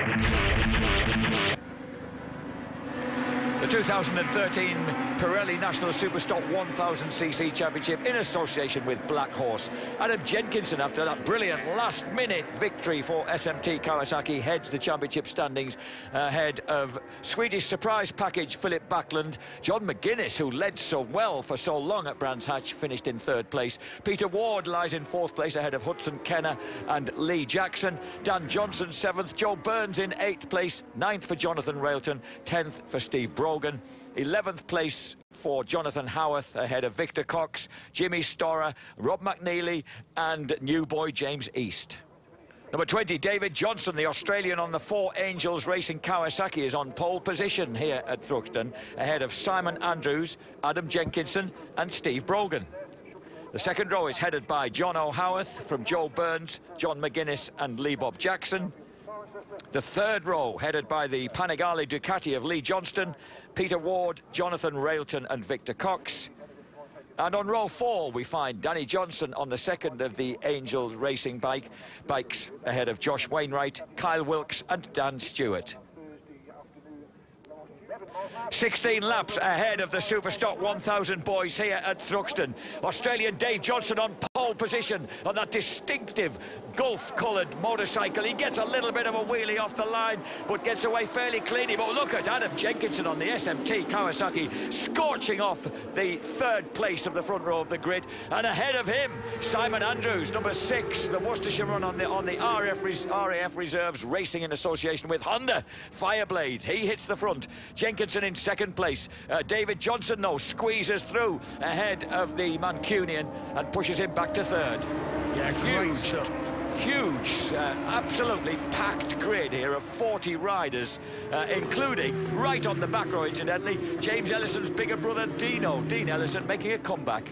The 2013 Pirelli National Superstock 1000cc Championship in association with Black Horse. Adam Jenkinson, after that brilliant last-minute victory for SMT Kawasaki, heads the championship standings ahead of Swedish surprise package Philip Backlund. John McGuinness, who led so well for so long at Brands Hatch, finished in 3rd place. Peter Ward lies in 4th place ahead of Hudson Kenner and Lee Jackson. Dan Johnson 7th, Joe Burns in 8th place, 9th for Jonathan Railton, 10th for Steve Brogan. 11th place for Jonathan Howarth ahead of Victor Cox, Jimmy Storer, Rob McNeely and new boy James East. Number 20, David Johnson, the Australian on the 4 Angels Racing Kawasaki, is on pole position here at Thruxton ahead of Simon Andrews, Adam Jenkinson and Steve Brogan. The second row is headed by John O'Howarth from Joe Burns, John McGuinness and Lee Bob Jackson. The third row headed by the Panigale Ducati of Lee Johnston, Peter Ward, Jonathan Railton and Victor Cox. And on row 4 we find Danny Johnson on the second of the Angels Racing bikes ahead of Josh Wainwright, Kyle Wilkes and Dan Stewart. 16 laps ahead of the Superstock 1000 boys here at Thruxton. Australian Dave Johnson on pole position on that distinctive Gulf-coloured motorcycle. He gets a little bit of a wheelie off the line, but gets away fairly cleanly. But look at Adam Jenkinson on the SMT Kawasaki, scorching off the 3rd place of the front row of the grid. And ahead of him, Simon Andrews, number 6, the Worcestershire run on the RAF Reserves, racing in association with Honda Fireblade. He hits the front. Jenkinson in 2nd place. David Johnson, though, squeezes through ahead of the Mancunian and pushes him back to 3rd. Yeah, great stuff. Huge, absolutely packed grid here of 40 riders, including, right on the back row, incidentally, James Ellison's bigger brother, Dean Ellison, making a comeback.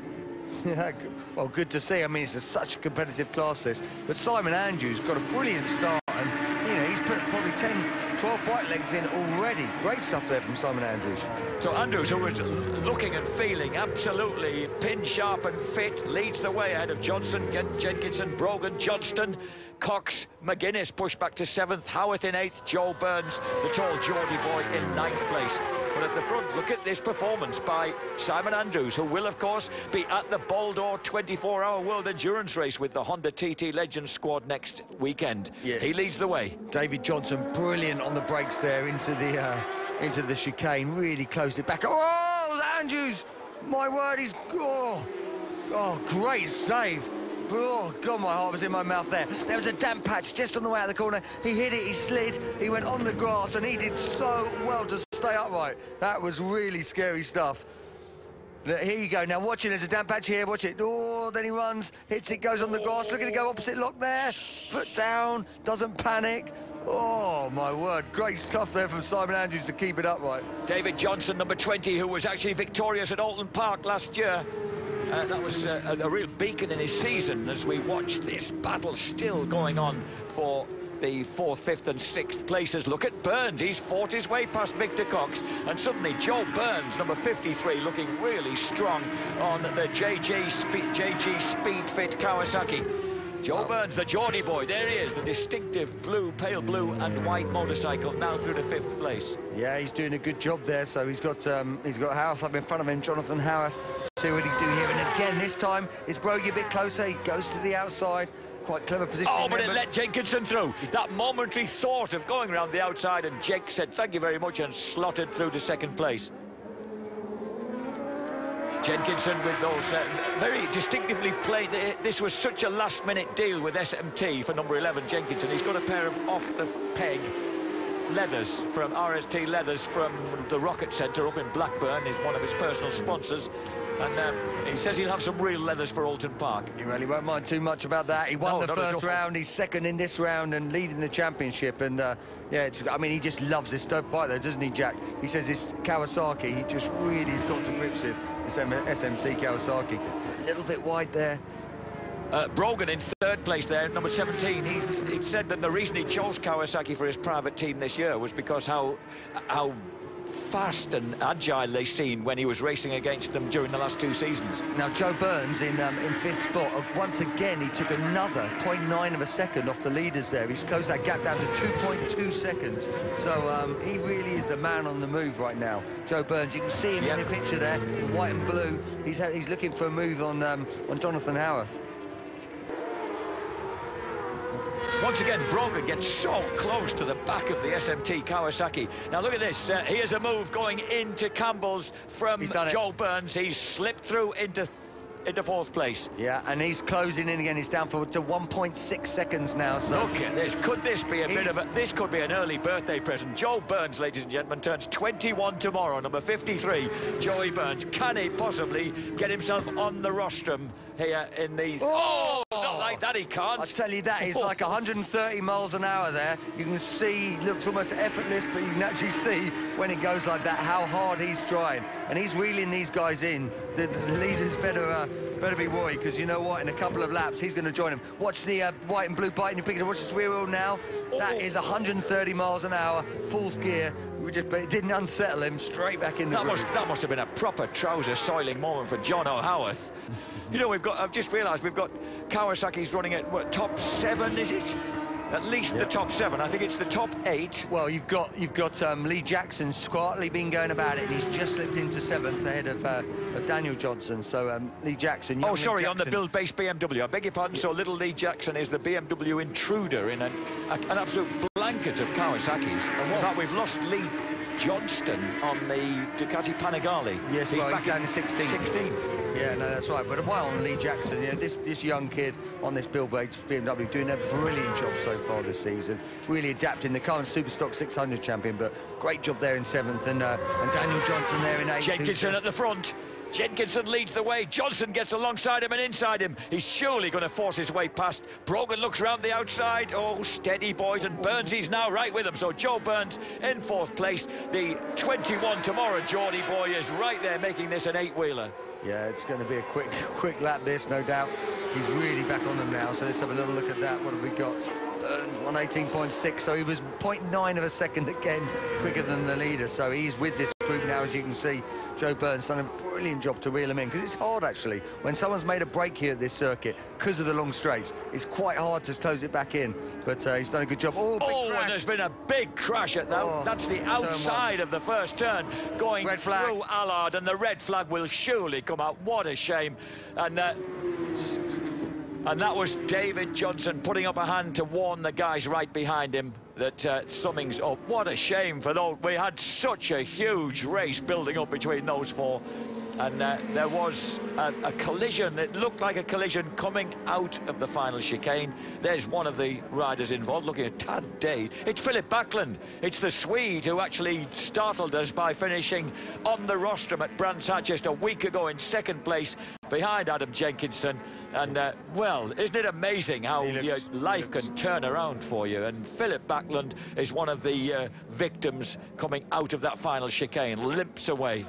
Yeah, well, good to see. I mean, it's such a competitive class, this. But Simon Andrews got a brilliant start, and, you know, he's put probably 10, 12 bike legs in already. Great stuff there from Simon Andrews. So Andrews, who was looking and feeling absolutely pin-sharp and fit, leads the way ahead of Johnson, Jenkinson, Brogan, Johnston, Cox, McGuinness pushed back to 7th, Howarth in 8th, Joe Burns, the tall Geordie boy, in 9th place. But at the front, look at this performance by Simon Andrews, who will, of course, be at the Boldore 24-hour World Endurance Race with the Honda TT Legends squad next weekend. Yeah. He leads the way. David Johnson, brilliant on the brakes there into the chicane, really closed it back. Oh, Andrews, my word, he's... Oh, great save. Oh, God, my heart was in my mouth there. There was a damp patch just on the way out of the corner. He hit it, he slid, he went on the grass, and he did so well to stay upright. That was really scary stuff. Here you go, now watch it, there's a damp patch here, watch it. Oh, then he runs, hits it, goes on the grass, look at it go, opposite lock there, foot down, doesn't panic. Oh, my word, great stuff there from Simon Andrews to keep it upright. David Johnson, number 20, who was actually victorious at Alton Park last year. That was a real beacon in his season as we watch this battle still going on for the 4th, 5th and 6th places. Look at Burns, he's fought his way past Victor Cox, and suddenly Joe Burns, number 53, looking really strong on the JG Speed Fit Kawasaki. Joe Burns, the Geordie boy, there he is, the distinctive blue, pale blue and white motorcycle, now through to 5th place. Yeah, he's doing a good job there. So he's got Howarth up in front of him, Jonathan Howarth. See what he do here, and again this time it's Brogy a bit closer. He goes to the outside. Quite clever position. Oh, but it let Jenkinson through. That momentary thought of going around the outside, and Jake said thank you very much and slotted through to 2nd place. Jenkinson with those very distinctively played. This was such a last-minute deal with SMT for number 11, Jenkinson. He's got a pair of off-the-peg leathers from RST Leathers from the Rocket Centre up in Blackburn. Is one of his personal sponsors. And he says he'll have some real leathers for Alton Park. He really won't mind too much about that. He won the first round, he's 2nd in this round and leading the championship. And yeah, I mean, he just loves this dope bike though, doesn't he, Jack? He says this Kawasaki, he just really has got to grips with this SMT Kawasaki. A little bit wide there. Brogan in 3rd place there, number 17. He said that the reason he chose Kawasaki for his private team this year was because how fast and agile they seen when he was racing against them during the last 2 seasons. Now, Joe Burns in 5th spot. Once again, he took another 0.9 of a second off the leaders there. He's closed that gap down to 2.2 seconds. So he really is the man on the move right now. Joe Burns, you can see him in the picture there, in white and blue. He's looking for a move on Jonathan Howarth. Once again, Brogan gets so close to the back of the SMT Kawasaki. Now look at this. Here's a move going into Campbell's from Joel Burns. He's slipped through into 4th place. Yeah, and he's closing in again. He's down to 1.6 seconds now. So look at this. Could this be a bit of a... This could be an early birthday present. Joel Burns, ladies and gentlemen, turns 21 tomorrow, number 53. Joey Burns. Can he possibly get himself on the rostrum here in the... Oh, not like that, he can't. I tell you that, he's like 130 miles an hour there. You can see, he looks almost effortless, but you can actually see when it goes like that how hard he's trying. And he's reeling these guys in. The leaders better be worried, because you know what, in a couple of laps he's going to join him. Watch the white and blue biting your picture. Watch his rear wheel now. That is 130 miles an hour, 4th gear. But it didn't unsettle him. Straight back in the groove. That must have been a proper trouser soiling moment for John O'Howarth. You know, I've just realised we've got Kawasaki's running at what, top 7, is it? At least the top 7. I think it's the top 8. Well, you've got Lee Jackson quietly been going about it, and he's just slipped into 7th ahead of Daniel Johnson. So Lee Jackson. Oh, sorry, on the build-based BMW. I beg your pardon. So little Lee Jackson is the BMW intruder in an absolute blanket of Kawasaki's. In fact, we've lost Lee Johnston on the Ducati Panigale. Yes, he's down to 16th. 16th. Yeah, no, that's right. But well on Lee Jackson, yeah, this young kid on this build-based BMW doing a brilliant job so far this season. Really adapting. The current Superstock 600 champion, but great job there in 7th, and Daniel Johnson there in 8th. Jenkinson at the front. Jenkinson leads the way. Johnson gets alongside him and inside him. He's surely going to force his way past. Brogan looks round the outside. Oh, steady, boys. And Burns, he's now right with him. So Joe Burns in 4th place. The 21 tomorrow Geordie boy is right there making this an 8-wheeler. Yeah, it's going to be a quick lap, this, no doubt. He's really back on them now. So let's have a little look at that. What have we got? 118.6, so he was 0.9 of a second again quicker than the leader. So he's with this group now, as you can see. Joe Burns done a brilliant job to reel him in, because it's hard actually when someone's made a break here at this circuit because of the long straights. It's quite hard to close it back in, but he's done a good job. Oh, big crash. And there's been a big crash at that. That's the outside of the first turn going through Allard, and the red flag will surely come out. What a shame. And that was David Johnson putting up a hand to warn the guys right behind him that something's up. What a shame for those. We had such a huge race building up between those 4. And there was a collision. It looked like a collision coming out of the final chicane. There's one of the riders involved looking at tad dazed. It's Philip Backlund. It's the Swede who actually startled us by finishing on the rostrum at Brands Hatch just a week ago in 2nd place behind Adam Jenkinson. And, well, isn't it amazing how life can turn around for you? And Philip Backlund is one of the victims coming out of that final chicane, limps away.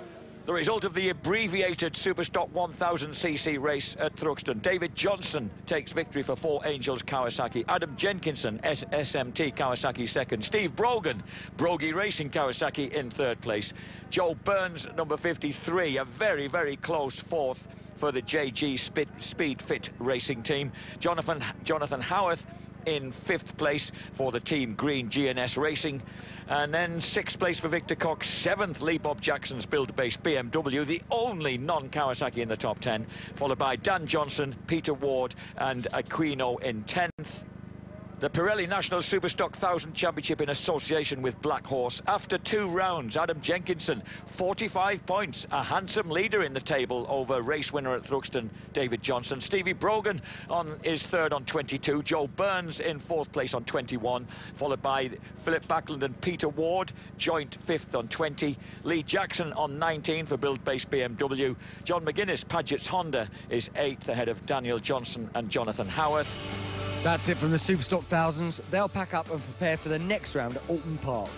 The result of the abbreviated Superstock 1000cc race at Thruxton. David Johnson takes victory for 4 Angels Kawasaki. Adam Jenkinson, SMT Kawasaki 2nd. Steve Brogan, Brogy Racing Kawasaki in 3rd place. Joel Burns, number 53, a very, very close 4th for the JG Speed Fit Racing team. Jonathan Howarth in 5th place for the Team Green GNS Racing. And then 6th place for Victor Cox, 7th Lee Bob Jackson's build-based BMW, the only non-Kawasaki in the top 10, followed by Dan Johnson, Peter Ward and Aquino in 10th. The Pirelli National Superstock 1000 Championship in association with Black Horse. After 2 rounds, Adam Jenkinson, 45 points, a handsome leader in the table over race winner at Thruxton, David Johnson. Stevie Brogan is 3rd on 22. Joe Burns in 4th place on 21, followed by Philip Backlund and Peter Ward, joint 5th on 20. Lee Jackson on 19 for build-based BMW. John McGuinness, Paget's Honda, is 8th ahead of Daniel Johnson and Jonathan Howarth. That's it from the Superstock Thousands. They'll pack up and prepare for the next round at Alton Park.